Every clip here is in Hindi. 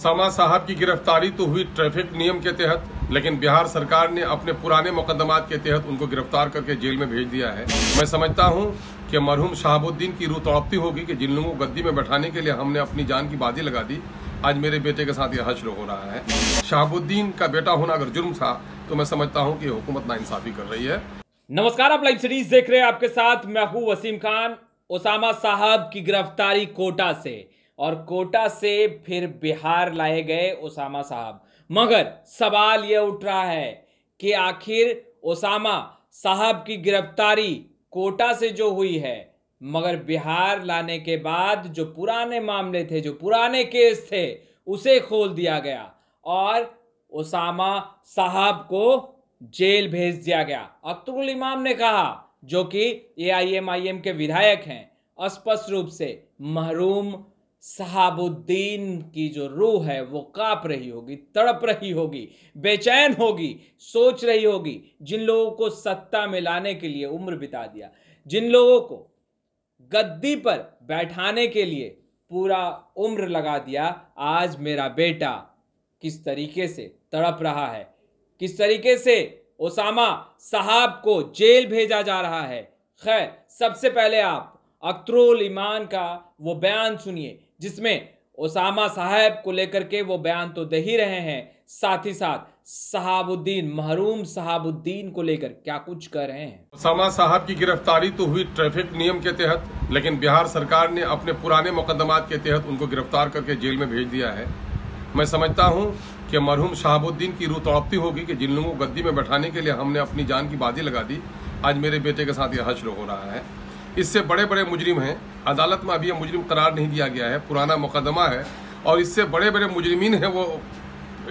ओसामा साहब की गिरफ्तारी तो हुई ट्रैफिक नियम के तहत, लेकिन बिहार सरकार ने अपने पुराने मुकदमात के तहत उनको गिरफ्तार करके जेल में भेज दिया है। मैं समझता हूं कि मरहूम शहाबुद्दीन की रूह तड़पती होगी कि जिन लोगों को गद्दी में बैठाने के लिए हमने अपनी जान की बाजी लगा दी, आज मेरे बेटे के साथ यह हश्र हो रहा है। शहाबुद्दीन का बेटा होना अगर जुर्म था तो मैं समझता हूँ कि हुकूमत नाइंसाफी कर रही है। नमस्कार, आप लाइव सीरीज देख रहे हैं। आपके साथ मैं हूं वसीम खान। ओसामा साहब की गिरफ्तारी कोटा से और कोटा से फिर बिहार लाए गए ओसामा साहब, मगर सवाल यह उठ रहा है कि आखिर ओसामा साहब की गिरफ्तारी कोटा से जो हुई है, मगर बिहार लाने के बाद जो पुराने मामले थे, जो पुराने केस थे, उसे खोल दिया गया और ओसामा साहब को जेल भेज दिया गया। अख्तरुल इमाम ने कहा, जो कि AIM के विधायक हैं, स्पष्ट रूप से मरहूम शहाबुद्दीन की जो रूह है वो कांप रही होगी, तड़प रही होगी, बेचैन होगी, सोच रही होगी। जिन लोगों को सत्ता में लाने के लिए उम्र बिता दिया, जिन लोगों को गद्दी पर बैठाने के लिए पूरा उम्र लगा दिया, आज मेरा बेटा किस तरीके से तड़प रहा है, किस तरीके से ओसामा साहब को जेल भेजा जा रहा है। खैर, सबसे पहले आप अख्तरुल इमान का वो बयान सुनिए, जिसमें ओसामा साहब को लेकर के वो बयान तो दे ही रहे हैं, साथ ही साथ शहाबुद्दीन, मरहूम शहाबुद्दीन को लेकर क्या कुछ कर रहे हैं। ओसामा साहब की गिरफ्तारी तो हुई ट्रैफिक नियम के तहत, लेकिन बिहार सरकार ने अपने पुराने मुकदमात के तहत उनको गिरफ्तार करके जेल में भेज दिया है। मैं समझता हूं कि मरहूम शहाबुद्दीन की रूह तड़पती होगी कि जिन लोगों को गद्दी में बैठाने के लिए हमने अपनी जान की बाजी लगा दी, आज मेरे बेटे के साथ यह हश्र हो रहा है। इससे बड़े बड़े मुजरिम हैं, अदालत में अभी यह मुजरिम करार नहीं दिया गया है, पुराना मुकदमा है और इससे बड़े बड़े मुजरिमीन हैं वो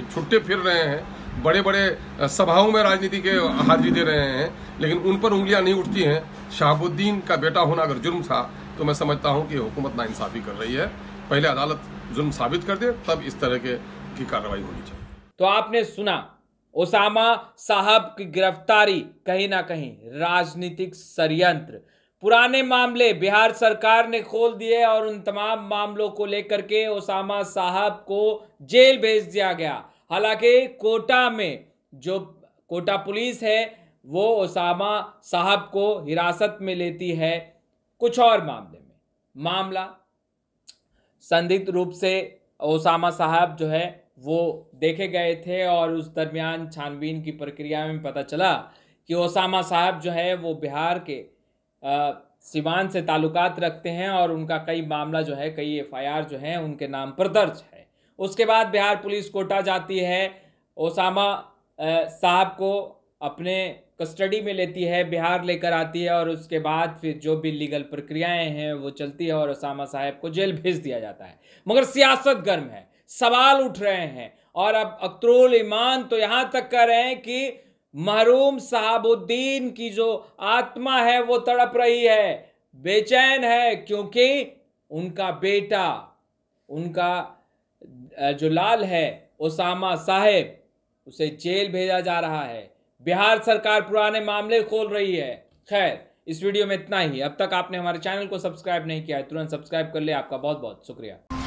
छुट्टे फिर रहे हैं, बड़े बड़े सभाओं में राजनीति के हाजिरी दे रहे हैं, लेकिन उन पर उंगलियां नहीं उठती हैं। शहाबुद्दीन का बेटा होना अगर जुर्म था तो मैं समझता हूं कि हुकूमत नाइंसाफी कर रही है। पहले अदालत जुर्म साबित कर दे, तब इस तरह की कार्रवाई होनी चाहिए। तो आपने सुना, ओसामा साहब की गिरफ्तारी कहीं ना कहीं राजनीतिक षड्यंत्र, पुराने मामले बिहार सरकार ने खोल दिए और उन तमाम मामलों को लेकर के ओसामा साहब को जेल भेज दिया गया। हालांकि कोटा में जो कोटा पुलिस है वो ओसामा साहब को हिरासत में लेती है कुछ और मामले में। मामला संदिग्ध रूप से ओसामा साहब जो है वो देखे गए थे और उस दरमियान छानबीन की प्रक्रिया में पता चला कि ओसामा साहब जो है वो बिहार के सिवान से ताल्लुकात रखते हैं और उनका कई मामला जो है, कई FIR जो है उनके नाम पर दर्ज है। उसके बाद बिहार पुलिस कोटा जाती है, ओसामा साहब को अपने कस्टडी में लेती है, बिहार लेकर आती है और उसके बाद फिर जो भी लीगल प्रक्रियाएं हैं वो चलती है और ओसामा साहब को जेल भेज दिया जाता है। मगर सियासत गर्म है, सवाल उठ रहे हैं और अब अख्तरुल इमान तो यहां तक कह रहे हैं कि मरहूम शहाबुद्दीन की जो आत्मा है वो तड़प रही है, बेचैन है, क्योंकि उनका बेटा, उनका जो लाल है ओसामा साहब, उसे जेल भेजा जा रहा है। बिहार सरकार पुराने मामले खोल रही है। खैर, इस वीडियो में इतना ही। अब तक आपने हमारे चैनल को सब्सक्राइब नहीं किया है, तुरंत सब्सक्राइब कर ले। आपका बहुत बहुत शुक्रिया।